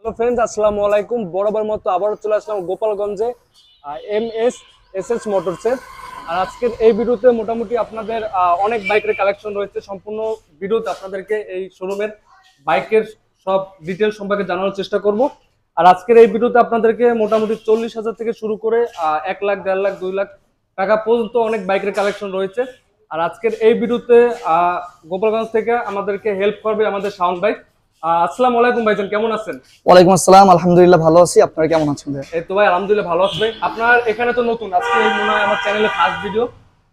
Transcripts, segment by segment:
Hello friends, আসসালামু আলাইকুম। বরাবর মতো আবারও চলে আসলাম গোপালগঞ্জে এমএস মোটরসের। আর আজকের এই ভিডিওতে মোটামুটি আপনাদের অনেক বাইকের কালেকশন রয়েছে। সম্পূর্ণ ভিডিওতে আপনাদেরকে এই শোরুমের বাইকের সব ডিটেলস সম্পর্কে জানানোর চেষ্টা করব। আর আজকের এই ভিডিওতে আপনাদেরকে মোটামুটি 40,000 থেকে শুরু করে 1 লাখ, 1.5 লাখ, 2 লাখ টাকা পর্যন্ত অনেক বাইকের কালেকশন রয়েছে। আর আজকের এই ভিডিওতে গোপালগঞ্জ থেকে আমাদেরকে হেল্প করবে আমাদের শাওন ভাই। আসসালামু আলাইকুম ভাইজান, কেমন আছেন? ওয়ালাইকুম আসসালাম, আলহামদুলিল্লাহ ভালো আছি। আপনারা কেমন আছেন ভাই? এই তো ভাই, আলহামদুলিল্লাহ ভালো আছি ভাই। আপনার এখানে তো নতুন, আজকে মনে হয় আমার চ্যানেলে ফার্স্ট ভিডিও।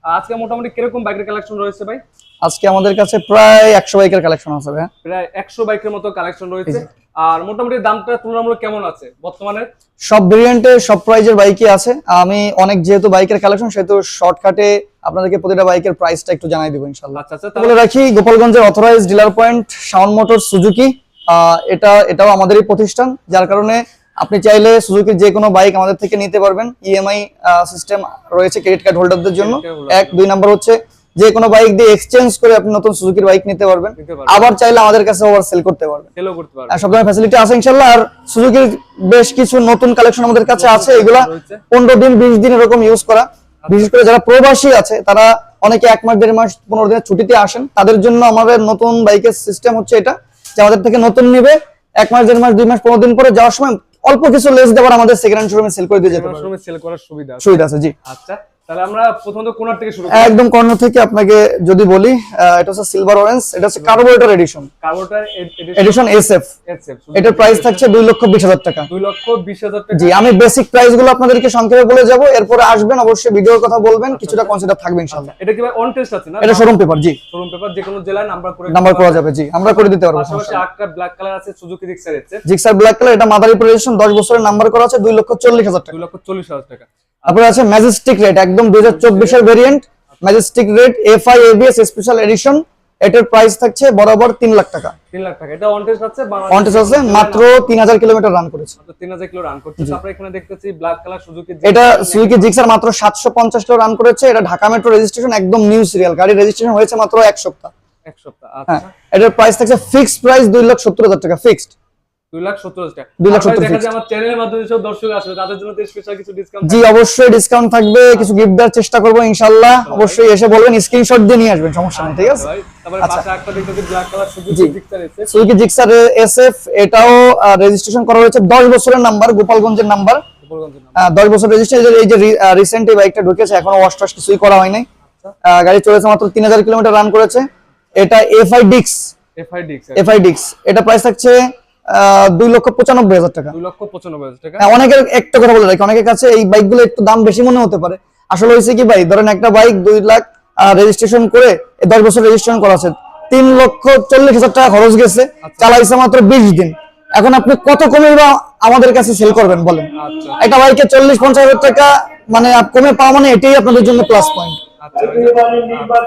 আজকে মোটামুটি কিরকম বাইকের কালেকশন রয়েছে ভাই? আজকে আমাদের কাছে প্রায় 100 বাইকের কালেকশন আছে ভাই। প্রায় 100 বাইকের মতো কালেকশন রয়েছে। আর মোটামুটি দামটা তুলনামূলক কেমন আছে বর্তমানে? সব ভেরিয়েন্টে সব প্রাইজের বাইকই আছে। আমি অনেক যেহেতু বাইকের কালেকশন, সেহেতু শর্টকাটে আপনাদেরকে প্রতিটা বাইকের প্রাইসটা একটু জানাই দিব ইনশাআল্লাহ। আচ্ছা আচ্ছা, বলে রাখি, গোপালগঞ্জের authorised dealer point Shaon motors Suzuki. এটাও আমাদেরই প্রতিষ্ঠান, যার কারণে আপনি চাইলে সুজুকির যে কোনো বাইক আমাদের থেকে নিতে পারবেন। ইএমআই সিস্টেম রয়েছে ক্রেডিট কার্ড হোল্ডারদের জন্য। 2 নাম্বার হচ্ছে যে কোনো বাইক দিয়ে এক্সচেঞ্জ করে আপনি নতুন সুজুকির বাইক নিতে পারবেন। আবার চাইলে আমাদের কাছে ওভার সেল করতে পারবেন, সব ধরনের ফ্যাসিলিটি আছে ইনশাআল্লাহ। আর সুজুকির বেশ কিছু নতুন কালেকশন আমাদের কাছে আছে, এগুলা 15 দিন 20 দিন এরকম ইউজ করা। বিশেষ করে যারা প্রবাসী আছে, তারা অনেকে 1 মাস 1.5 মাস 15 দিনের ছুটিতে আসেন, তাদের জন্য আমাদের নতুন বাইকের সিস্টেম হচ্ছে এটা, যে আমাদের থেকে নতুন নিবে 1 মাস 1.5 মাস 2 মাস 15 দিন পরে যাওয়ার সময় অল্প কিছু লেস দেওয়ার আমাদের সেকেন্ড হ্যান্ড শোরুমে সেল করে দিয়ে যেতে পারবে। শোরুমে সেল করার সুবিধা আছে জি। আচ্ছা, তাহলে আমরা প্রথমত কোণার থেকে শুরু করি। একদম কর্নার থেকে আপনাকে যদি বলি, এটা হচ্ছে সিলভার অরেঞ্জ, এটা হচ্ছে carburettor edition. Carburettor edition SF. এটার প্রাইস থাকছে 2,20,000 টাকা। 2,20,000 টাকা। জি, আমি বেসিক প্রাইস গুলো আপনাদেরকে সংক্ষেপে বলে যাব, এরপরে আসবেন অবশ্যই ভিডিওর কথা বলবেন, কিছুটা কনসিডার থাকবে ইনশাআল্লাহ। এটা কি ভাই অন টেস্ট আছে না? এটা শোরুম পেপার। জি, শোরুম পেপার, যে কোনো জেলায় নাম্বার করা যাবে। জি, আমরা করে দিতে পারবো। পাশাপাশি একটা ব্ল্যাক কালার আছে সুজুকি জিক্সার এর। জিক্সার ব্ল্যাক কালার, এটা মাদারীপুর রেজিস্ট্রেশন, 10 বছরের নাম্বার করা আছে, 2,40,000 টাকা। 2,40,000 টাকা। তারপরে আছে ম্যাজেস্টিক রেড, একদম 2024 এর variant Majestic red FI ABS special edition. এটার প্রাইস থাকছে বরাবর 3 লাখ টাকা। 3 লাখ টাকা। এটা অন টেস্ট আছে, অন টেস্ট আছে, মাত্র 3000 কিলোমিটার রান করেছে। মাত্র 3000 কিলো রান করছে। তারপরে এখানে দেখতেছি ব্ল্যাক কালার সুজুকি। এটা সুজুকি জিক্সার মাত্র 750 কিলো রান করেছে। এটা ঢাকা মেট্রো রেজিস্ট্রেশন, একদম নিউ সিরিয়াল গাড়ি। রেজিস্ট্রেশন হয়েছে মাত্র 1 সপ্তাহ। আচ্ছা। এটার প্রাইস থাকছে ফিক্সড প্রাইস 2,70,000 টাকা। ফিক্সড 2,70,000 টাকা। 2,70,000 দেখা যায় আমার চ্যানেলের মাধ্যমে সব দর্শক আছে, তাদের জন্য তো স্পেশাল কিছু ডিসকাউন্ট। জি, অবশ্যই ডিসকাউন্ট থাকবে, কিছু গিফট দেওয়ার চেষ্টা করব ইনশাআল্লাহ। অবশ্যই এসে বলবেন, স্ক্রিনশট দিয়ে নিয়ে আসবেন, সমস্যা নেই, ঠিক আছে? তারপরে পাশে একটা দেখতেছি ব্ল্যাক কালার সুজুকি জিক্সার এসে। সুজুকি জিক্সার এসএফ, এটাও রেজিস্ট্রেশন করা হয়েছে, 10 বছরের নাম্বার, গোপালগঞ্জের নাম্বার। 10 বছর রেজিস্ট্রেশন। এই যে রিসেন্ট এই বাইকটা ঢুকেছে, এখনো ওয়াশ টাশ কিছুই করা হয় নাই। গাড়ি চলেছে মাত্র 3000 কিলোমিটার রান করেছে। এটা এফআই ডিক্স। এটা প্রাইস থাকছে 2,95,000 টাকা। 2,95,000 টাকা। অনেকের একটা কথা বলে রাখি, অনেকের কাছে এই বাইকগুলো একটু দাম বেশি মনে হতে পারে। আসলে হয়েছে কি ভাই, ধরেন একটা বাইক 2 লাখ রেজিস্ট্রেশন করে 10 বছর রেজিস্ট্রেশন করা আছে, 3,40,000 টাকা খরচ গেছে, চালাইছে মাত্র 20 দিন। এখন আপনি কত কমে বা আমাদের কাছে সেল করবেন বলেন? একটা বাইকে 40-50,000 টাকা মানে কমে পাওয়া, মানে এটাই আপনাদের জন্য প্লাস পয়েন্ট।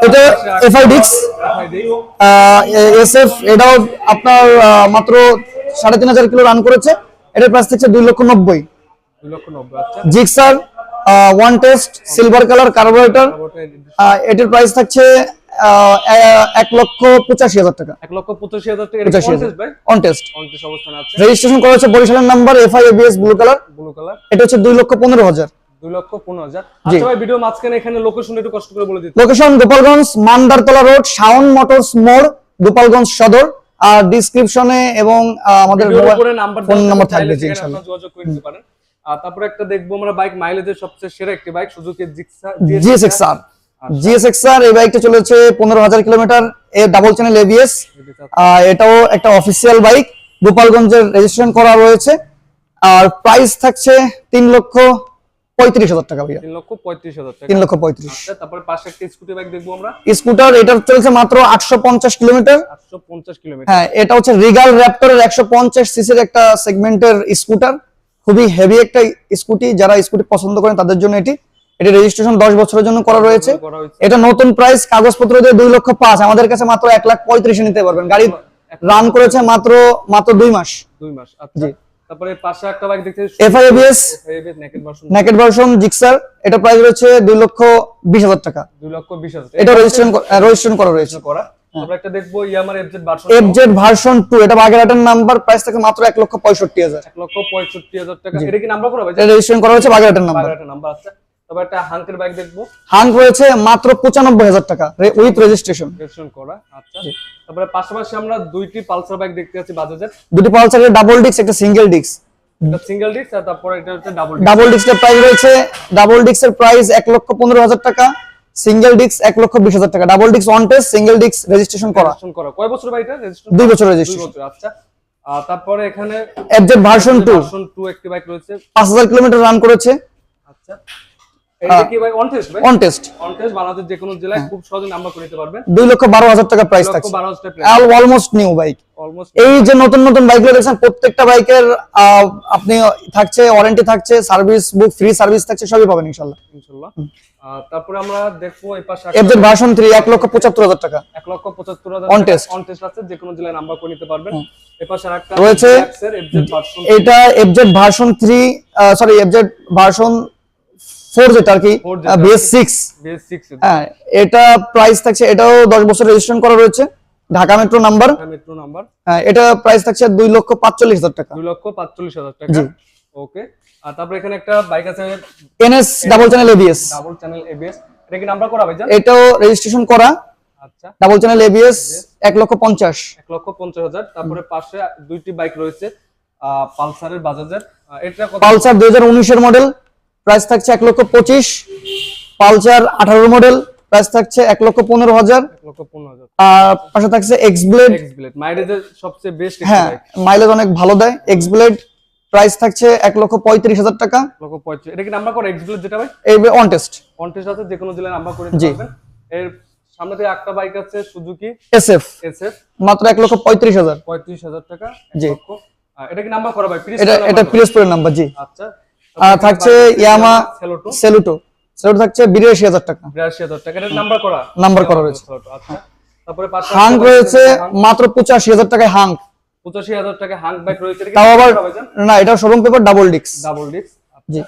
এটা এফআই ডিক্স এসএফ, এটাও আপনার মাত্র 3,500 কিলো রান করেছে। এটার প্রাইস থাকছে 2,90,000। Gixxer one test silver colour carburettor, এটার প্রাইস থাকছে 1,85,000 টাকা। 1,85,000 টাকা। অন টেস্ট অবস্থানে আছে। রেজিস্ট্রেশন করা হচ্ছে বরিশালের number, FI ABS blue colour. এটা হচ্ছে 2,15,000। 2,15,000। আচ্ছা ভাই, ভিডিও মাঝখানে এখানে লোকেশন একটু কষ্ট করে বলে দিতে। Location Gopalganj Mandartala road, Shaon motors মোড়, গোপালগঞ্জ সদর। আর ডেসক্রিপশনে এবং আমাদের ফোন নাম্বার থাকবে, ইনশাআল্লাহ যোগাযোগ করে নিতে পারেন। আর তারপরে একটা দেখবো আমরা বাইক, মাইলেজের সবচেয়ে সেরা একটি বাইক সুজুকি জিএসএক্সআর। জিএসএক্সআর এই বাইকটা চলেছে 15,000 কিলোমিটার। এর ডাবল চ্যানেল এবিএস। এটাও একটা অফিসিয়াল বাইক, গোপালগঞ্জের রেজিস্ট্রেশন করা রয়েছে। আর প্রাইস থাকছে 3,35,000 টাকা ভাইয়া। 3,35,000 টাকা। 3,35,000। আচ্ছা, তারপরে পাশে একটা স্কুটি বাইক দেখবো আমরা। স্কুটার, এটা চলছে মাত্র 850 কিলোমিটার। 850 কিলোমিটার। হ্যাঁ, এটা হচ্ছে রিগাল র‍্যাপটরের 150 সিসির একটা সেগমেন্টের স্কুটার। খুবই হেভি একটা স্কুটি, যারা স্কুটি পছন্দ করেন তাদের জন্য এটি। এটা রেজিস্ট্রেশন 10 বছরের জন্য করা রয়েছে। এটা নতুন প্রাইস, কাগজপত্র দিয়ে 2,05,000। আমাদের কাছে মাত্র 1,35,000 নিতে পারবেন। গাড়ি রান করেছে মাত্র 2 মাস। আচ্ছা, তারপরে পাশে একটা বাইক দেখতে FI ABS naked version Gixxer. এটা প্রাইস রয়েছে 2,20,000 টাকা। 2,20,000। এটা রেজিস্ট্রেশন করা রয়েছে। আমরা একটা দেখবো ইয়ামার এফজেড ভার্সন এফজেড ভার্সন 2, এটা বাগেরহাটের নাম্বার, প্রাইস থাকে মাত্র 1,65,000। 1,65,000 টাকা। এটা কি নাম্বার করা ভাই? এটা রেজিস্ট্রেশন করা হয়েছে বাগেরহাটের নাম্বার। বাগেরহাটের নাম্বার। আচ্ছা, তবে একটা হাঙ্কের বাইক দেখবো, হাঙ্ক রয়েছে মাত্র 95,000 টাকা উইথ রেজিস্ট্রেশন। রেজিস্ট্রেশন করা। আচ্ছা, তারপরে পাশাপাশি আমরা দুইটি পালসার বাইক দেখতে পাচ্ছি বাজাজের। দুটি পালসারের ডাবল ডিস্ক, একটা সিঙ্গেল ডিস্ক। এটা সিঙ্গেল ডিস্ক আর তারপরে এটা হচ্ছে ডাবল ডাবল ডিস্কের প্রাইস রয়েছে, ডাবল ডিস্কের প্রাইস 1,15,000 টাকা, সিঙ্গেল ডিস্ক 1,20,000 টাকা। Double disc on test, single disc registration করা। কয় বছর ভাই এটা রেজিস্ট্রেশন? 2 বছর 2 রেজিস্ট্রেশন। বছর। আচ্ছা, তারপরে এখানে এফজেড ভার্সন 2 একটি বাইক রয়েছে, 5,000 কিলোমিটার রান করেছে। আচ্ছা, এটা কি ভাই অন টেস্ট? ভাই অন টেস্ট, অন টেস্ট বাংলাদেশের যে কোনো জেলায় খুব সহজে নাম্বার করে নিতে পারবেন। 2,12,000 টাকা প্রাইস থাকছে। 12,000 টাকা অলমোস্ট নিউ বাইক। অলমোস্ট। এই যে নতুন নতুন বাইকগুলো দেখছেন, প্রত্যেকটা বাইকের আপনি ওয়ারেন্টি থাকছে, সার্ভিস বুক, ফ্রি সার্ভিস থাকছে, সবই পাবেন ইনশাআল্লাহ। ইনশাআল্লাহ। তারপরে আমরা দেখবো এই পাশে এফজেড ভার্সন 3 1,75,000 টাকা 1,75,000 On test। অন টেস্ট আছে, যে কোনো জেলায় নাম্বার করে নিতে পারবেন। এই পাশে আরেকটা রয়েছে এফজেড ভার্সন, এটা FZ version 3 sorry FZ version 4 যেটা আর কি, 4 যেটা BS6। BS6 হ্যাঁ, এটা প্রাইস থাকছে, এটাও 10 বছর রেজিস্ট্রেশন করা রয়েছে, Dhaka metro number. Metro number. হ্যাঁ, এটা প্রাইস থাকছে 2,45,000 টাকা। 2,45,000 টাকা। জি। ওকে। আর তারপরে এখানে একটা বাইক আছে NS double channel ABS, double channel ABS। এটা কি নাম্বার করা ভাইজান? এটাও রেজিস্ট্রেশন করা, আচ্ছা, ডাবল চ্যানেল ABS 1,50,000। 1,50,000। তারপরে পাশে দুইটি বাইক রয়েছে পালসারের বাজাজের। এটা কত? পালসার 2019 এর মডেল, প্রাইস থাকছে 1,25,000। পালসার 18 মডেল, প্রাইস থাকছে 1,15,000। 1,15,000। আর পাশে থাকছে এক্স ব্লেড। এক্স ব্লেড মাইলেজের সবচেয়ে বেস্ট একটা হ্যাঁ, বাইক। মাইলেজ অনেক ভালো দেয় এক্স ব্লেড, প্রাইস থাকছে 1,35,000 টাকা। 1,35,000। এটা কি নাম্বার করা এক্স ব্লেড যেটা ভাই? এই অন টেস্ট। অন টেস্ট আছে, যে কোনো জেলায় নাম্বার করে নিতে জি। পারবেন। এর সামনে থেকে একটা বাইক আছে সুজুকি SF, SF, মাত্র 1,35,000। 35,000 টাকা। জি। এটা কি নাম্বার করা ভাই? এটা পিরোজপুরের নাম্বার। জি। আচ্ছা, আর থাকছে ইয়ামা সেলোটো সেলুটো থাকছে 82,000 টাকা। 82,000 টাকা। এটা নাম্বার করা? নাম্বার করা রয়েছে। আচ্ছা, তারপরে পাশে হাঙ্ক একটা রয়েছে হাঙ্ক, মাত্র 85,000 টাকায় হাঙ্ক। 85,000 টাকা হাঙ্ক বাইক রয়েছে। এটা কি তাও আবার নাম্বার করা ভাইজান? না, এটা showroom paper double disc. Double disc. জি।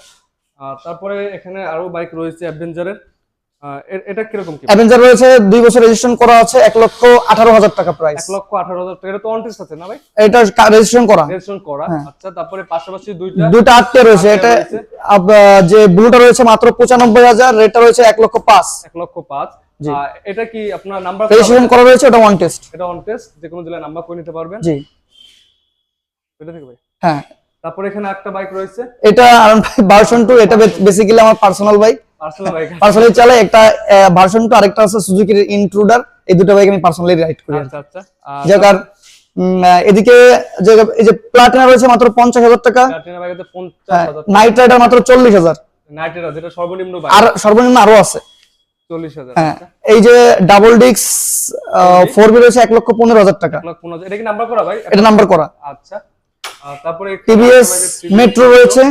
তারপরে এখানে আরো বাইক রয়েছে অ্যাডভেঞ্চারের। এটা কিরকম কি? অ্যাভেঞ্জার রয়েছে 2 বছর রেজিস্ট্রেশন করা আছে, 1,18,000 টাকা প্রাইস। 1,18,000 টাকা। এটা তো অন টেস্ট আছে না ভাই? এটা রেজিস্ট্রেশন করা। রেজিস্ট্রেশন করা। হ্যাঁ। আচ্ছা, তারপরে পাশাপাশি দুইটা আটকে রয়েছে। এটা যে ব্লুটা রয়েছে মাত্র 95,000, রেডটা রয়েছে 1,05,000। 1,05,000। জি। এটা কি আপনার নাম্বার রেজিস্ট্রেশন করা রয়েছে, ওটা ওয়ান টেস্ট। এটা অন টেস্ট, যে কোনো জেলায় নাম্বার করে নিতে পারবেন। জি। এটা থেকে ভাই। হ্যাঁ, তারপরে এখানে একটা বাইক রয়েছে এটা ভার্সন 2, এটা বেসিক্যালি আমার personal bike, personal bike. Personally চালাই। একটা ভার্সন 2, আরেকটা আছে সুজুকির ইন্ট্রুডার। এই দুটো বাইক আমি পার্সোনালি রাইড করি। আচ্ছা আচ্ছা। যার এদিকে যে এই যে প্লাটিনা রয়েছে মাত্র 50,000 টাকা, প্লাটিনা বাইকে 50,000। নাইট রাইডার মাত্র 40,000। নাইট রাইডার যেটা সর্বনিম্ন বাইক, আর সর্বনিম্ন আরো আছে। 40,000। হ্যাঁ, এই যে ডাবল ডিস্ক 4B রয়েছে 1,15,000 টাকা। 1,15,000। এটা কি নাম্বার করা ভাই? এটা নাম্বার করা। আচ্ছা, তারপরে টিভিএস মেট্রো রয়েছে,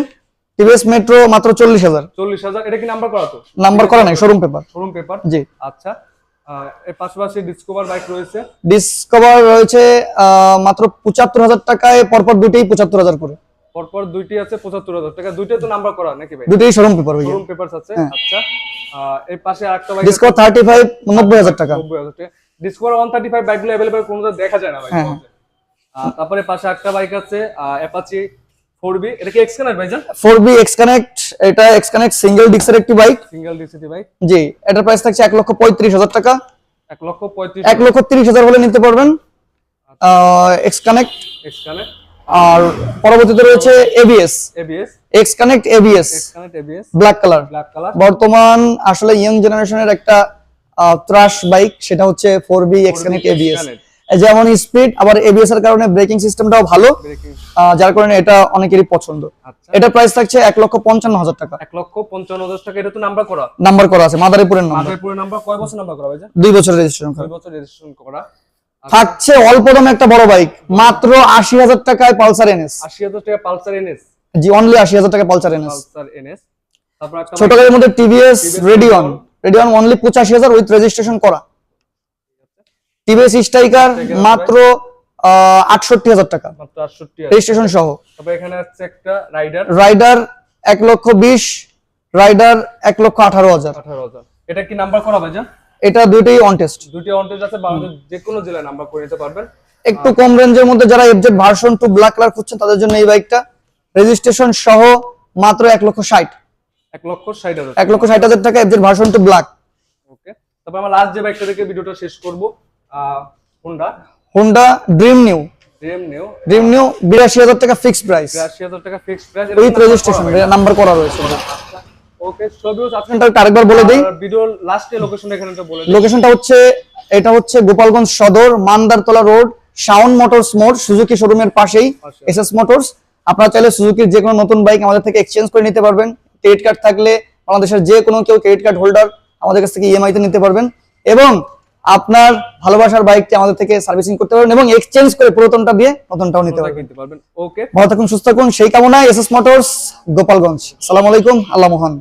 টিভিএস মেট্রো মাত্র 40,000। 40,000। এটা কি নাম্বার করা? তো নাম্বার করা নাই, শোরুম পেপার। Showroom paper. জি। আচ্ছা, এর পাশাপাশি ডিসকভার বাইক রয়েছে। ডিসকভার রয়েছে মাত্র 75,000 টাকায়, পরপর দুটেই 75,000 করে। পরপর দুইটি আছে 75,000 টাকা। দুইটাই তো নাম্বার করা নাকি ভাই? দুটেই শোরুম পেপার ভাই। শোরুম পেপারস আছে। হ্যাঁ। আচ্ছা, এর পাশে আরেকটা বাইক ডিসকভার 35 90,000 টাকা। 90,000 টাকা। ডিসকভার 135 বাইকগুলো अवेलेबल কোনোটা দেখা যায় না ভাই। হ্যাঁ। তারপরে পাশে একটা বাইক আছে অ্যাপাচি 4B। এটা কি এক্স কানেক্ট ভাইজান? 4B এক্স কানেক্ট, এটা এক্স কানেক্ট সিঙ্গেল ডিস্কের একটি বাইক। Single ডিসিটি bike. জি, এটার প্রাইস থাকছে 1,35,000 টাকা। 1,35,000। 1,30,000 হলে নিতে পারবেন এক্স কানেক্ট। X connect. আর পরবর্তীতে রয়েছে ABS, ABS। X connect ABS X connect ABS। Black colour. Black colour. বর্তমান আসলে ইয়ং জেনারেশনের একটা ত্রাস বাইক, সেটা হচ্ছে 4B এক্স কানেক্ট ABS। যেমন স্পিড, আবার ABS এর কারণে ব্রেকিং সিস্টেমটাও ভালো, ব্রেকিং। যার কারণে এটা অনেকেরই পছন্দ। আচ্ছা, এটা প্রাইস থাকছে 1,55,000 টাকা। 1,55,000 টাকা। এটা তো নাম্বার করা? নাম্বার করা আছে, মাদারীপুরের নাম্বার। মাদারীপুরের নাম্বার। কয় বছর নাম্বার করা ভাইজান? 2 বছর রেজিস্ট্রেশন করা। 2 বছর রেজিস্ট্রেশন করা। থাকছে অল্প দামে একটা বড় বাইক, মাত্র 80,000 টাকায় পালসার NS। 80,000 টাকা পালসার NS। জি, অনলি 80,000 টাকা পালসার NS। Pulsar NS। তারপর একটা ছোট গাড়ির মধ্যে TVS Radeon only 85,000 with registration করা। টিভিএস স্ট্রাইকার মাত্র 68,000 টাকা মাত্র 68,000 রেজিস্ট্রেশন সহ। তবে এখানে আছে একটা রাইডার রাইডার 1,20,000, রাইডার 1,18,000। 18,000। এটা কি নাম্বার করা ভাইজান? এটা দুইটাই অন টেস্ট। দুটি অনটেজ আছে, বাংলাদেশ যে কোনো জেলায় নাম্বার করে নিতে পারবেন। একটু কম রেঞ্জের মধ্যে যারা এফজেড ভার্সন 2 ব্ল্যাক কালার খুঁজছেন তাদের জন্য এই বাইকটা, রেজিস্ট্রেশন সহ মাত্র 1,60,000, 1,60,000। 1,60,000 টাকা এফজেড ভার্সন 2 ব্ল্যাক। ওকে, তারপর আমরা লাস্ট যে বাইকটা থেকে ভিডিওটা শেষ করব, Honda dream new. Dream new 82,000 টাকা ফিক্সড প্রাইস, 82,000 টাকা fixed price, with registration, number করা রয়েছে। ওকে, সবিউজ আপনি এটা আরেকবার বলে দেই, ভিডিওর লাস্টে লোকেশনটা এখানে বলে দিই। লোকেশনটা হচ্ছে, এটা হচ্ছে গোপালগঞ্জ সদর মান্দারতলা রোড, শাওন মোটরস মোড়, সুজুকি শোরুমের পাশেই এসএস মোটরস। আপনারা চাইলে সুজুকির যে কোনো নতুন বাইক আমাদের থেকে এক্সচেঞ্জ করে নিতে পারবেন। ক্রেডিট কার্ড থাকলে বাংলাদেশের যে কোনো কেউ ক্রেডিট কার্ড হোল্ডার আমাদের কাছ থেকে ইএমআই তে নিতে পারবেন, এবং আপনার ভালোবাসার বাইকটি আমাদের থেকে সার্ভিসিং করতে পারবেন এবং এক্সচেঞ্জ করে পুরাতনটা দিয়ে নতুনটাও নিতে পারবেন। ওকে, ভালো থাকুন, সুস্থ থাকুন, সেই কামনায় এসএস মোটরস গোপালগঞ্জ। আসসালামু আলাইকুম, আল্লাহ মহান।